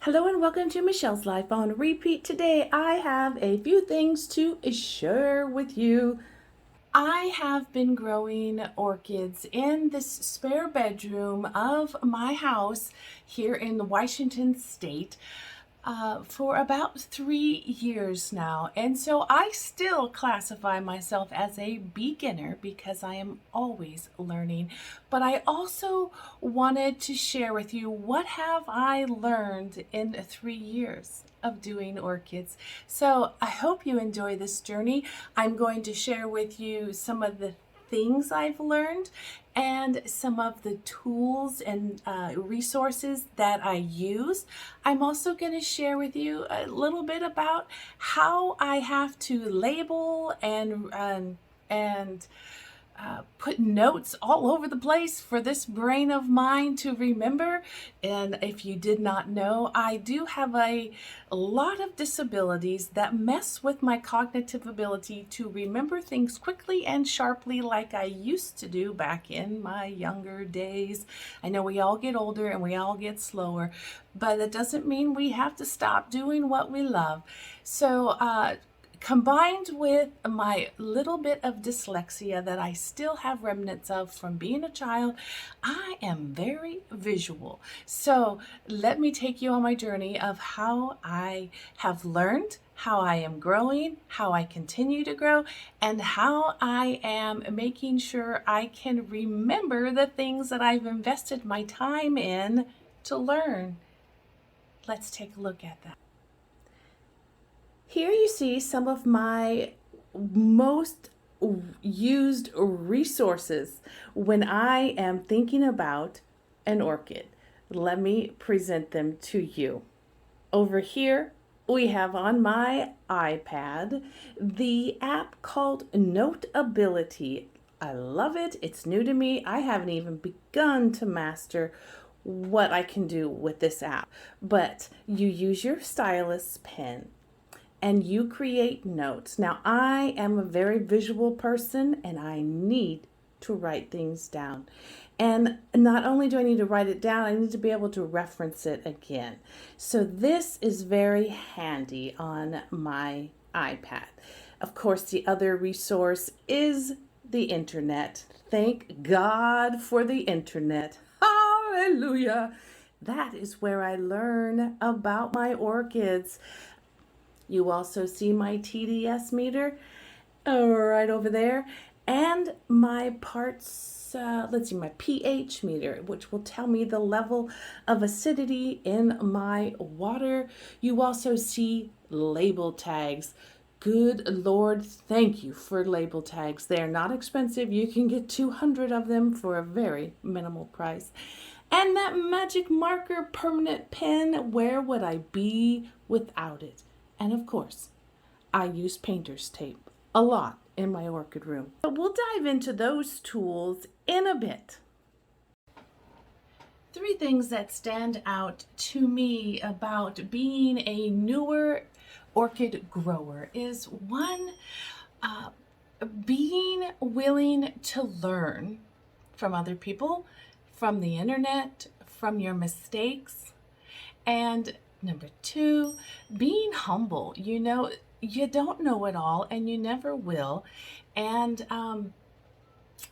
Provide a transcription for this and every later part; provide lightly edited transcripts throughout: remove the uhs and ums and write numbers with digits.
Hello and welcome to Michelle's Life on Repeat. Today I have a few things to share with you. I have been growing orchids in this spare bedroom of my house here in the Washington state for about 3 years now. And so I still classify myself as a beginner because I am always learning. But I also wanted to share with you what have I learned in 3 years of doing orchids. So I hope you enjoy this journey. I'm going to share with you some of the things I've learned and some of the tools and resources that I use. I'm also going to share with you a little bit about how I have to label and put notes all over the place for this brain of mine to remember. And if you did not know, I do have a lot of disabilities that mess with my cognitive ability to remember things quickly and sharply like I used to do back in my younger days. I know we all get older and we all get slower, but it doesn't mean we have to stop doing what we love. So, combined with my little bit of dyslexia that I still have remnants of from being a child, I am very visual. So let me take you on my journey of how I have learned, how I am growing, how I continue to grow, and how I am making sure I can remember the things that I've invested my time in to learn. Let's take a look at that. Here you see some of my most used resources when I am thinking about an orchid. Let me present them to you. Over here, we have on my iPad the app called Notability. I love it. It's new to me. I haven't even begun to master what I can do with this app. But you use your stylus pen and you create notes. Now, I am a very visual person and I need to write things down. And not only do I need to write it down, I need to be able to reference it again. So this is very handy on my iPad. Of course, the other resource is the internet. Thank God for the internet. Hallelujah. That is where I learn about my orchids. You also see my TDS meter right over there, and my my pH meter, which will tell me the level of acidity in my water. You also see label tags. Good Lord, thank you for label tags. They are not expensive. You can get 200 of them for a very minimal price. And that magic marker permanent pen, where would I be without it? And of course, I use painter's tape a lot in my orchid room. But we'll dive into those tools in a bit. 3 things that stand out to me about being a newer orchid grower is one, being willing to learn from other people, from the internet, from your mistakes, and number 2, being humble. You know, you don't know it all and you never will. And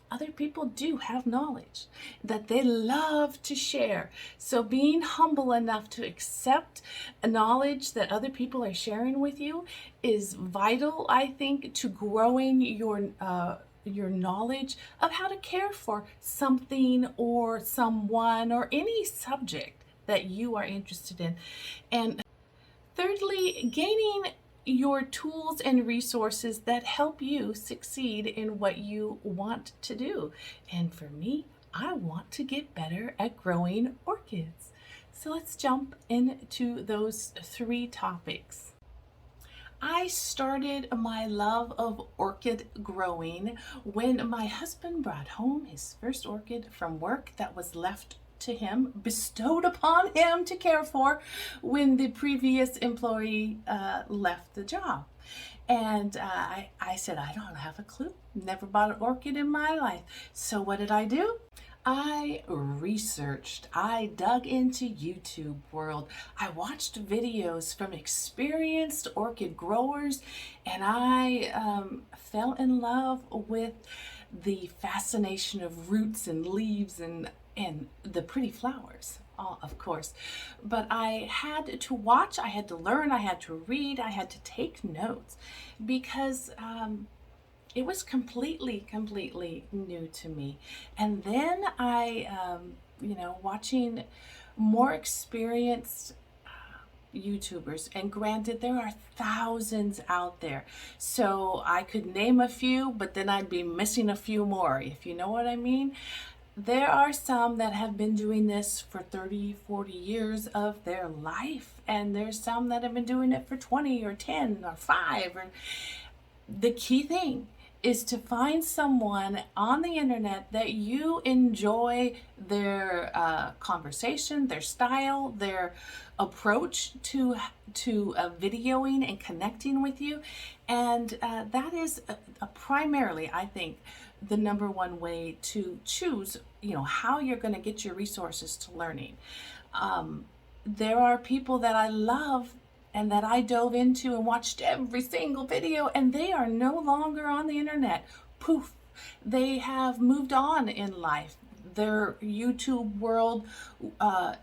other people do have knowledge that they love to share. So being humble enough to accept a knowledge that other people are sharing with you is vital, I think, to growing your knowledge of how to care for something or someone or any subject that you are interested in. And thirdly, gaining your tools and resources that help you succeed in what you want to do. And for me, I want to get better at growing orchids. So let's jump into those 3 topics. I started my love of orchid growing when my husband brought home his first orchid from work that was left to him, bestowed upon him to care for when the previous employee left the job. And I said, I don't have a clue. Never bought an orchid in my life. So what did I do? I researched, I dug into YouTube world. I watched videos from experienced orchid growers, and I fell in love with the fascination of roots and leaves and the pretty flowers. Of course, but I had to watch, I had to learn, I had to read, I had to take notes because it was completely new to me. And then watching more experienced YouTubers, and granted, there are thousands out there. So I could name a few, but then I'd be missing a few more, if you know what I mean. There are some that have been doing this for 30, 40 years of their life, and there's some that have been doing it for 20 or 10 or 5. The key thing is to find someone on the internet that you enjoy their conversation, their style, their approach to videoing and connecting with you, and that is primarily, I think, the number one way to choose, how you're going to get your resources to learning. There are people that I love and that I dove into and watched every single video, and they are no longer on the internet. Poof, they have moved on in life. Their YouTube world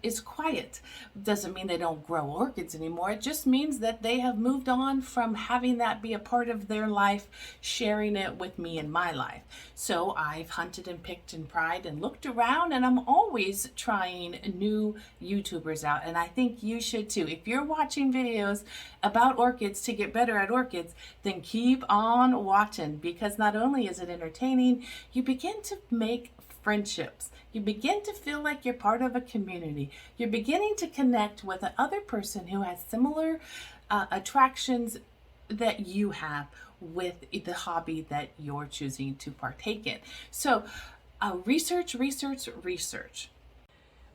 is quiet. Doesn't mean they don't grow orchids anymore. It just means that they have moved on from having that be a part of their life, sharing it with me in my life. So I've hunted and picked and pried and looked around, and I'm always trying new YouTubers out. And I think you should too. If you're watching videos about orchids to get better at orchids, then keep on watching, because not only is it entertaining, you begin to make friendships. You begin to feel like you're part of a community. You're beginning to connect with another person who has similar attractions that you have with the hobby that you're choosing to partake in. So research.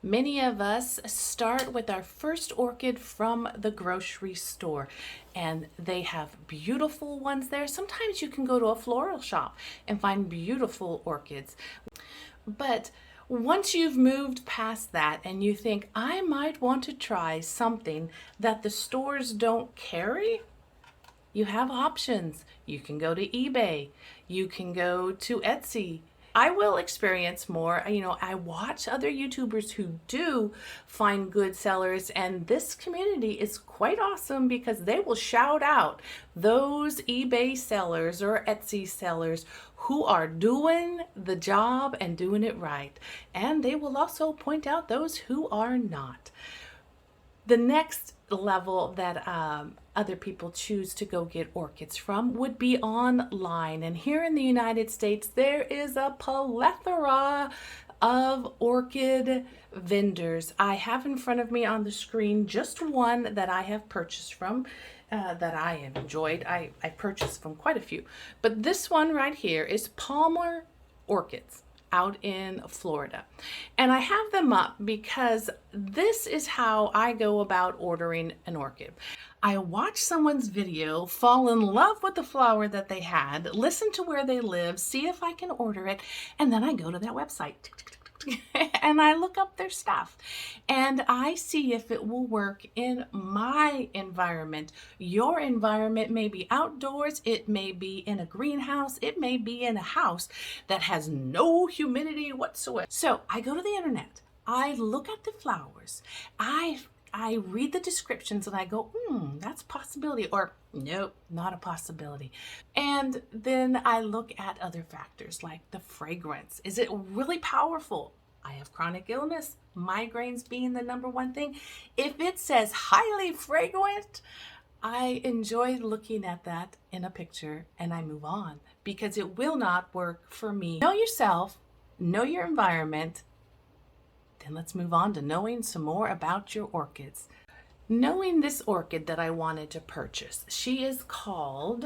Many of us start with our first orchid from the grocery store, and they have beautiful ones there. Sometimes you can go to a floral shop and find beautiful orchids. But once you've moved past that and you think, I might want to try something that the stores don't carry, you have options. You can go to eBay. You can go to Etsy. I will experience more. I watch other YouTubers who do find good sellers, and this community is quite awesome because they will shout out those eBay sellers or Etsy sellers who are doing the job and doing it right. And they will also point out those who are not. The next level that other people choose to go get orchids from would be online. And here in the United States, there is a plethora of orchid vendors. I have in front of me on the screen just one that I have purchased from that I have enjoyed. I purchased from quite a few. But this one right here is Palmer Orchids out in Florida. And I have them up because this is how I go about ordering an orchid. I watch someone's video, fall in love with the flower that they had, listen to where they live, see if I can order it, and then I go to their website and I look up their stuff and I see if it will work in my environment. Your environment may be outdoors, it may be in a greenhouse, it may be in a house that has no humidity whatsoever. So I go to the internet, I look at the flowers, I read the descriptions and I go, that's a possibility, or nope, not a possibility. And then I look at other factors like the fragrance. Is it really powerful? I have chronic illness, migraines being the number one thing. If it says highly fragrant, I enjoy looking at that in a picture and I move on because it will not work for me. Know yourself, know your environment. Then let's move on to knowing some more about your orchids. Knowing this orchid that I wanted to purchase, she is called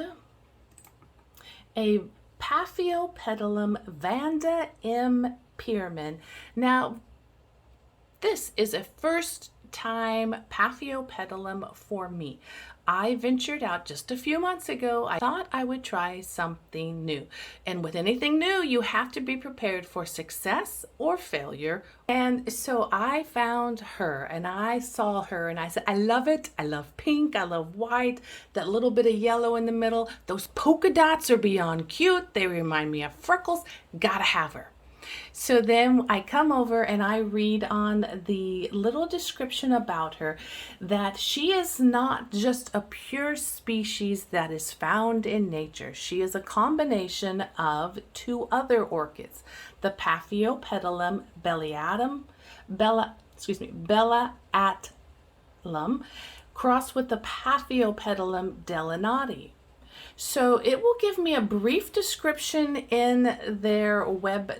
a Paphiopedilum Vanda M. Pierman. Now, this is a first time Paphiopedilum for me. I ventured out just a few months ago. I thought I would try something new. And with anything new, you have to be prepared for success or failure. And so I found her and I saw her and I said, I love it. I love pink. I love white. That little bit of yellow in the middle. Those polka dots are beyond cute. They remind me of freckles. Gotta have her. So then I come over and I read on the little description about her that she is not just a pure species that is found in nature. She is a combination of two other orchids, the Paphiopedilum bellatum crossed with the Paphiopedilum delanati. So it will give me a brief description in their web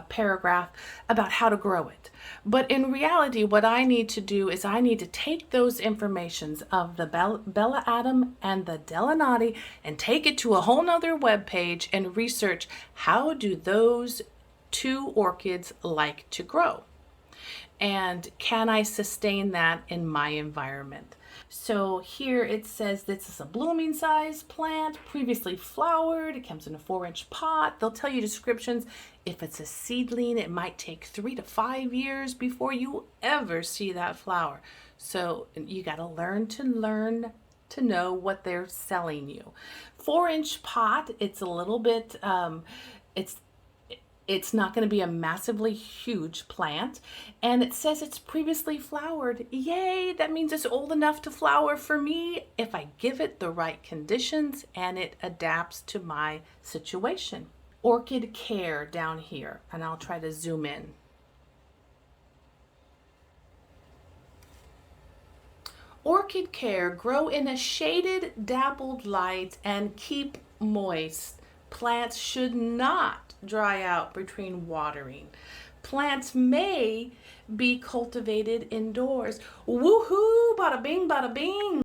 paragraph about how to grow it. But in reality, what I need to do is I need to take those informations of the bellatum and the delanati and take it to a whole nother web page and research how do those two orchids like to grow, and can I sustain that in my environment. So here it says this is a blooming size plant, previously flowered. It comes in a 4-inch pot. They'll tell you descriptions. If it's a seedling, it might take 3 to 5 years before you ever see that flower. So you got to learn to know what they're selling you. 4-inch pot, it's a little bit, it's not going to be a massively huge plant. And it says it's previously flowered. Yay! That means it's old enough to flower for me if I give it the right conditions and it adapts to my situation. Orchid care down here, and I'll try to zoom in. Orchid care, grow in a shaded, dappled light and keep moist. Plants should not dry out between watering. Plants may be cultivated indoors. Woohoo! Bada bing, bada bing.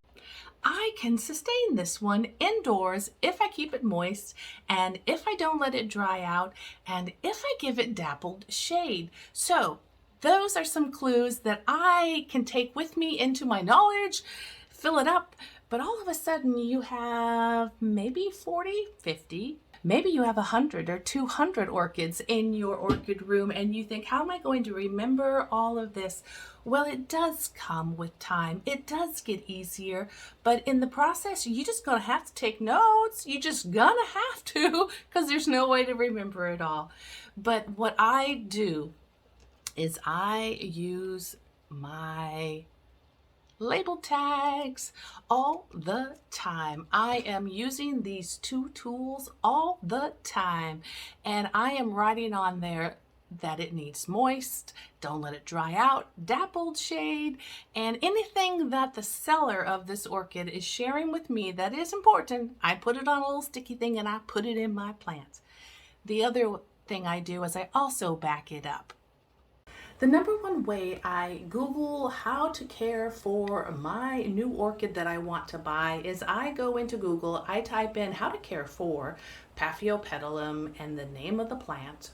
I can sustain this one indoors if I keep it moist and if I don't let it dry out and if I give it dappled shade. So those are some clues that I can take with me into my knowledge, fill it up, but all of a sudden you have maybe 40, 50, maybe you have 100 or 200 orchids in your orchid room and you think, how am I going to remember all of this? Well, it does come with time. It does get easier, but in the process, you just gonna have to take notes. You just gonna have to, because there's no way to remember it all. But what I do is I use my label tags all the time. I am using these two tools all the time, and I am writing on there that it needs moist, don't let it dry out, dappled shade, and anything that the seller of this orchid is sharing with me that is important, I put it on a little sticky thing and I put it in my plants. The other thing I do is I also back it up. The number one way I Google how to care for my new orchid that I want to buy is I go into Google, I type in how to care for Paphiopedilum and the name of the plant,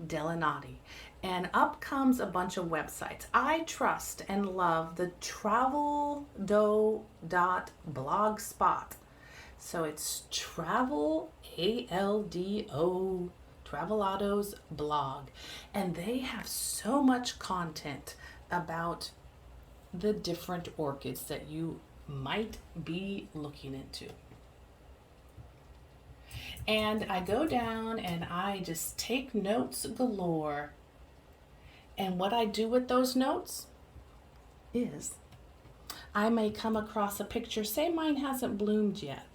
delanati, and up comes a bunch of websites. I trust and love the traveldo.blogspot. So it's travel, ALDO, Travelado's blog, and they have so much content about the different orchids that you might be looking into. And I go down and I just take notes galore. And what I do with those notes is I may come across a picture, say mine hasn't bloomed yet.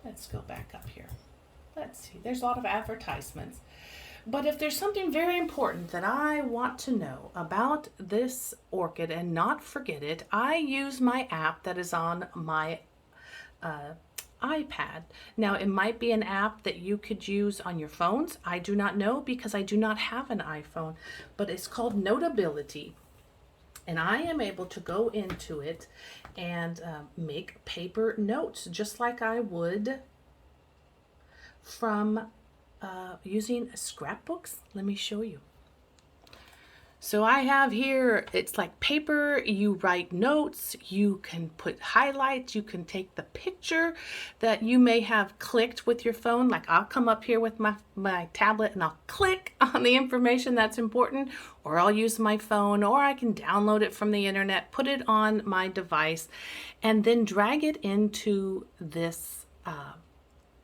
Let's go back up here. Let's see, there's a lot of advertisements. But if there's something very important that I want to know about this orchid and not forget it, I use my app that is on my iPad. Now, it might be an app that you could use on your phones. I do not know because I do not have an iPhone, but it's called Notability. And I am able to go into it and make paper notes just like I would from using scrapbooks. Let me show you. So I have here, it's like paper, you write notes, you can put highlights, you can take the picture that you may have clicked with your phone. Like I'll come up here with my tablet and I'll click on the information that's important, or I'll use my phone, or I can download it from the internet, put it on my device, and then drag it into this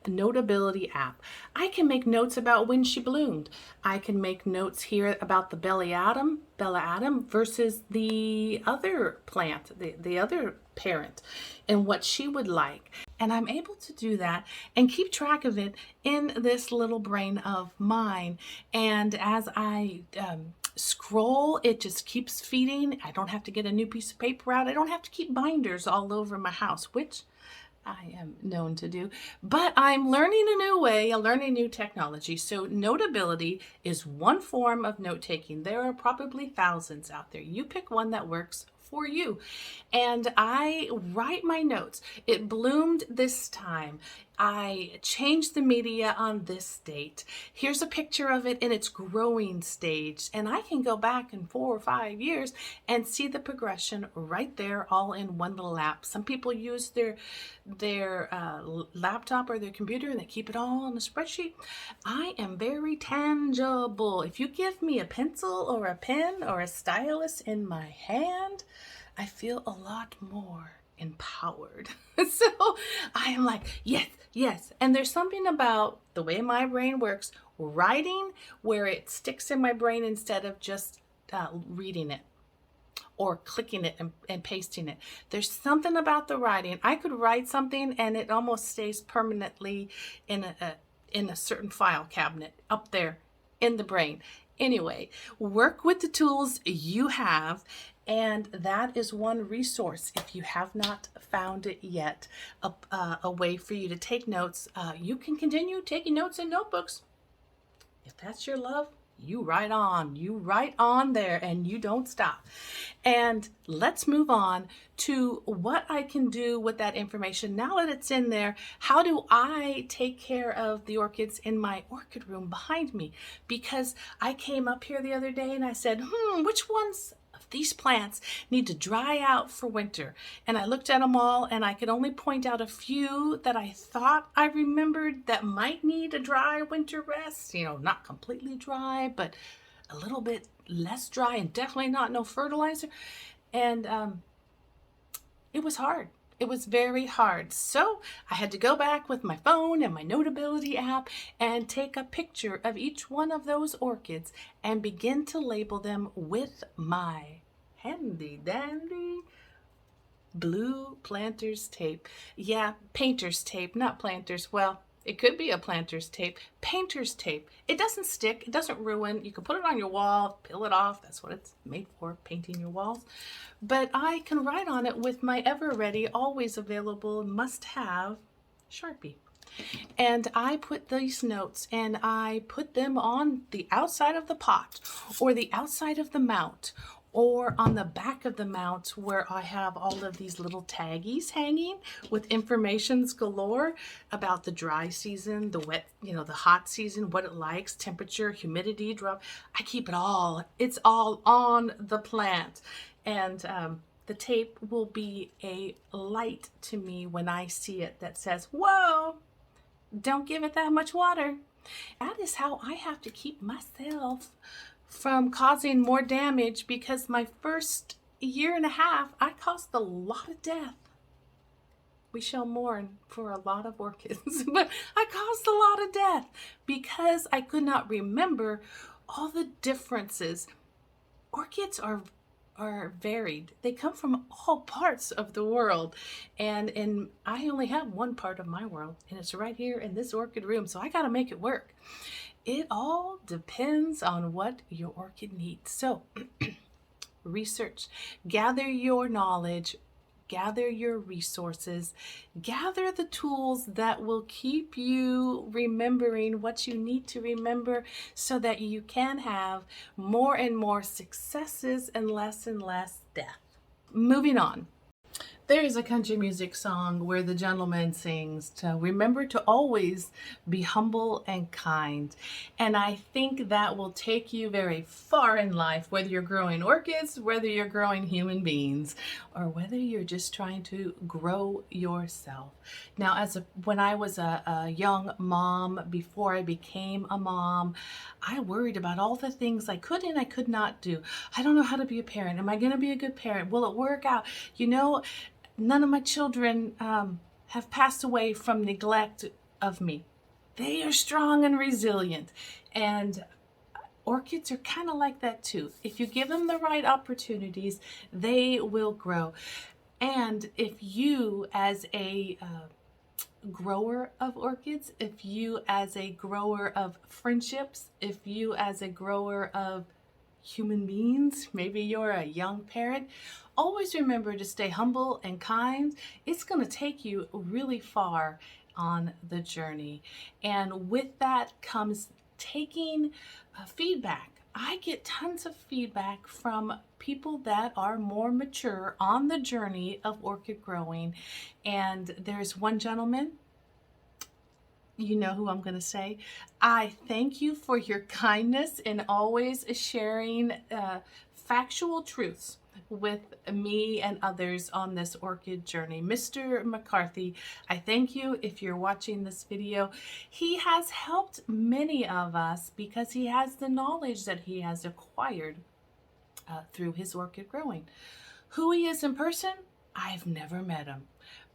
Notability app. I can make notes about when she bloomed. I can make notes here about the Bella Adam versus the other plant, the other parent, and what she would like. And I'm able to do that and keep track of it in this little brain of mine. And as I scroll, it just keeps feeding. I don't have to get a new piece of paper out. I don't have to keep binders all over my house, which I am known to do, but I'm learning a new way, I'm learning new technology. So Notability is one form of note taking. There are probably thousands out there. You pick one that works for you. And I write my notes. It bloomed this time. I changed the media on this date. Here's a picture of it in its growing stage. And I can go back in 4 or 5 years and see the progression right there, all in one little app. Some people use their laptop or their computer and they keep it all on a spreadsheet. I am very tangible. If you give me a pencil or a pen or a stylus in my hand, I feel a lot more empowered. So I am like, yes, yes. And there's something about the way my brain works, writing, where it sticks in my brain instead of just reading it or clicking it and pasting it. There's something about the writing. I could write something and it almost stays permanently in a certain file cabinet up there in the brain. Anyway, work with the tools you have, and that is one resource. If you have not found it yet, a way for you to take notes. You can continue taking notes in notebooks. If that's your love, you write on there and you don't stop. And let's move on to what I can do with that information. Now that it's in there, how do I take care of the orchids in my orchid room behind me? Because I came up here the other day and I said, which ones of these plants need to dry out for winter? And I looked at them all and I could only point out a few that I thought I remembered that might need a dry winter rest. You know, not completely dry, but a little bit less dry, and definitely not no fertilizer. And it was hard. It was very hard. So I had to go back with my phone and my Notability app and take a picture of each one of those orchids and begin to label them with my handy dandy blue planter's tape. Yeah, painter's tape, not planters. Well, it could be a planter's tape. Painter's tape. It doesn't stick. It doesn't ruin. You can put it on your wall, peel it off. That's what it's made for, painting your walls. But I can write on it with my ever ready, always available, must have Sharpie. And I put these notes and I put them on the outside of the pot or the outside of the mount or on the back of the mount, where I have all of these little taggies hanging with informations galore about the dry season, the wet, the hot season, what it likes, temperature, humidity, drop. I keep it all. It's all on the plant. And the tape will be a light to me when I see it that says, whoa, don't give it that much water. That is how I have to keep myself from causing more damage, because my first year and a half, I caused a lot of death. We shall mourn for a lot of orchids, but I caused a lot of death because I could not remember all the differences. Orchids are varied. They come from all parts of the world, and I only have one part of my world, and it's right here in this orchid room, so I got to make it work. It all depends on what your orchid needs. So research, gather your knowledge, gather your resources, gather the tools that will keep you remembering what you need to remember so that you can have more and more successes and less death. Moving on. There's a country music song where the gentleman sings to remember to always be humble and kind. And I think that will take you very far in life, whether you're growing orchids, whether you're growing human beings, or whether you're just trying to grow yourself. Now, when I was a young mom, before I became a mom, I worried about all the things I could and I could not do. I don't know how to be a parent. Am I going to be a good parent? Will it work out? You know, none of my children have passed away from neglect of me. They are strong and resilient. And orchids are kind of like that too. If you give them the right opportunities, they will grow. And if you, as a grower of orchids, if you, as a grower of friendships, if you, as a grower of human beings, maybe you're a young parent, always remember to stay humble and kind. It's going to take you really far on the journey. And with that comes taking feedback. I get tons of feedback from people that are more mature on the journey of orchid growing. And there's one gentleman, you know who I'm going to say. I thank you for your kindness and always sharing factual truths with me and others on this orchid journey. Mr. McCarthy, I thank you if you're watching this video. He has helped many of us because he has the knowledge that he has acquired through his orchid growing. Who he is in person, I've never met him.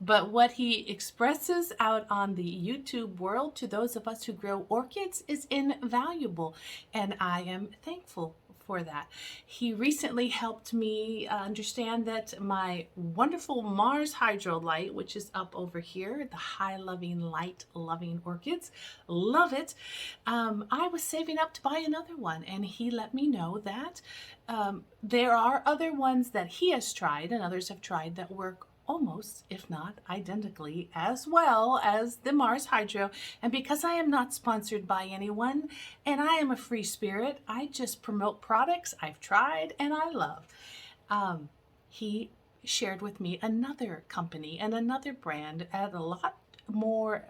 But what he expresses out on the YouTube world to those of us who grow orchids is invaluable, and I am thankful for that. He recently helped me understand that my wonderful Mars Hydro light, which is up over here, the high loving light loving orchids, love it. I was saving up to buy another one, and he let me know that there are other ones that he has tried and others have tried that work almost, if not identically, as well as the Mars Hydro. And because I am not sponsored by anyone and I am a free spirit, I just promote products I've tried and I love. He shared with me another company and another brand at a lot more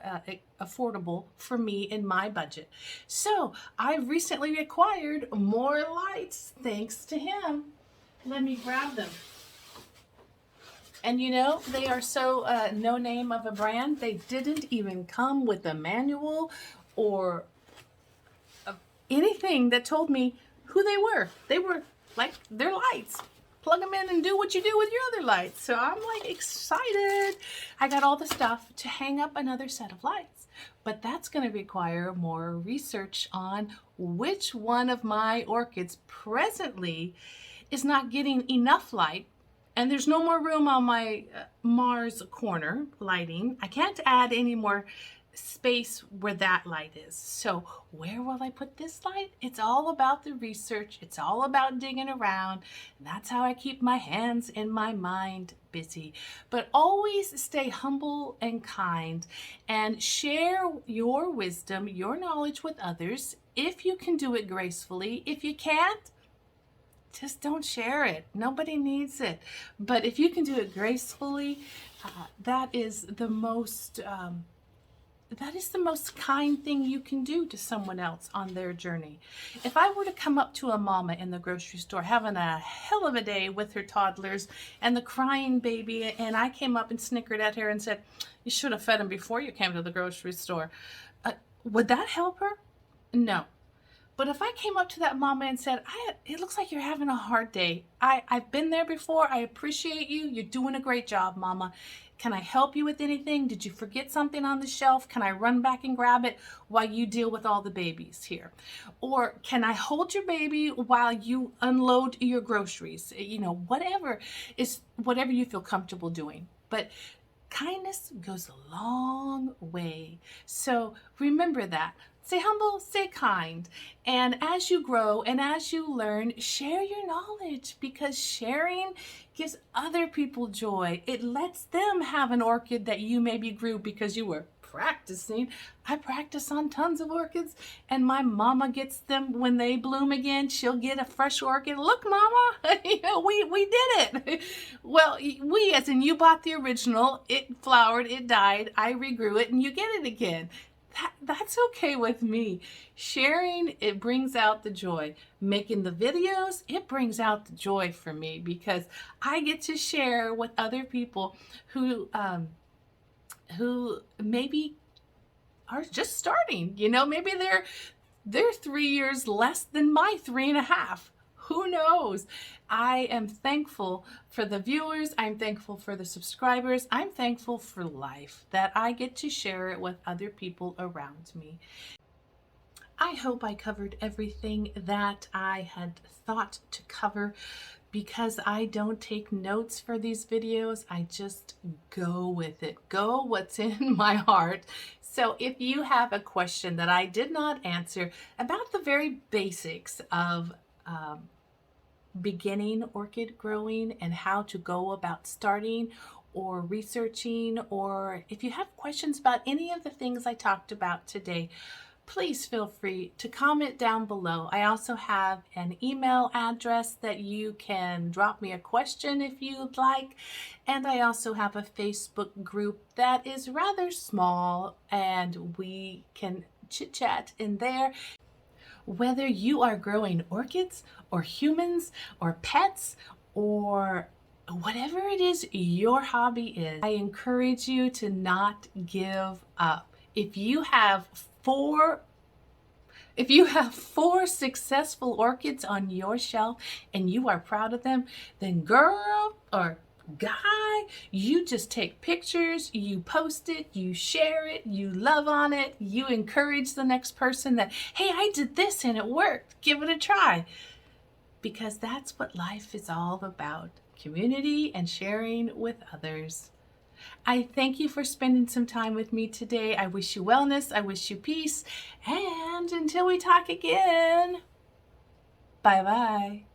affordable for me in my budget. So I recently acquired more lights thanks to him. Let me grab them. And you know, they are so no name of a brand. They didn't even come with a manual or anything that told me who they were. They were like, they're lights. Plug them in and do what you do with your other lights. So I'm like excited. I got all the stuff to hang up another set of lights. But that's going to require more research on which one of my orchids presently is not getting enough light. And there's no more room on my Mars corner lighting. I can't add any more space where that light is. So where will I put this light? It's all about the research. It's all about digging around. And that's how I keep my hands and my mind busy. But always stay humble and kind and share your wisdom, your knowledge with others. If you can do it gracefully, if you can't, just don't share it. Nobody needs it. But if you can do it gracefully, that is the most kind thing you can do to someone else on their journey. If I were to come up to a mama in the grocery store having a hell of a day with her toddlers and the crying baby, and I came up and snickered at her and said, "You should have fed him before you came to the grocery store," would that help her? No. But if I came up to that mama and said, it looks like you're having a hard day. I've been there before. I appreciate you. You're doing a great job, mama. Can I help you with anything? Did you forget something on the shelf? Can I run back and grab it while you deal with all the babies here? Or can I hold your baby while you unload your groceries? You know, whatever you feel comfortable doing. But kindness goes a long way. So remember that. Stay humble, stay kind. And as you grow and as you learn, share your knowledge, because sharing gives other people joy. It lets them have an orchid that you maybe grew because you were practicing. I practice on tons of orchids, and my mama gets them when they bloom again. She'll get a fresh orchid. Look, mama, we did it. Well, we, as in you bought the original, it flowered, it died, I regrew it, and you get it again. That's okay with me. Sharing, it brings out the joy. Making the videos, it brings out the joy for me because I get to share with other people who maybe are just starting. Maybe they're 3 years less than my 3.5. Who knows? I am thankful for the viewers. I'm thankful for the subscribers. I'm thankful for life, that I get to share it with other people around me. I hope I covered everything that I had thought to cover. Because I don't take notes for these videos, I just go with it. Go what's in my heart. So if you have a question that I did not answer about the very basics of beginning orchid growing and how to go about starting or researching, or if you have questions about any of the things I talked about today, please feel free to comment down below. I also have an email address that you can drop me a question if you'd like. And I also have a Facebook group that is rather small, and we can chit chat in there. Whether you are growing orchids or humans or pets or whatever it is your hobby is, I encourage you to not give up. If you have four successful orchids on your shelf and you are proud of them, then girl or guy, you just take pictures, you post it, you share it, you love on it, you encourage the next person that, hey, I did this and it worked. Give it a try. Because that's what life is all about. Community and sharing with others. I thank you for spending some time with me today. I wish you wellness. I wish you peace. And until we talk again, bye-bye.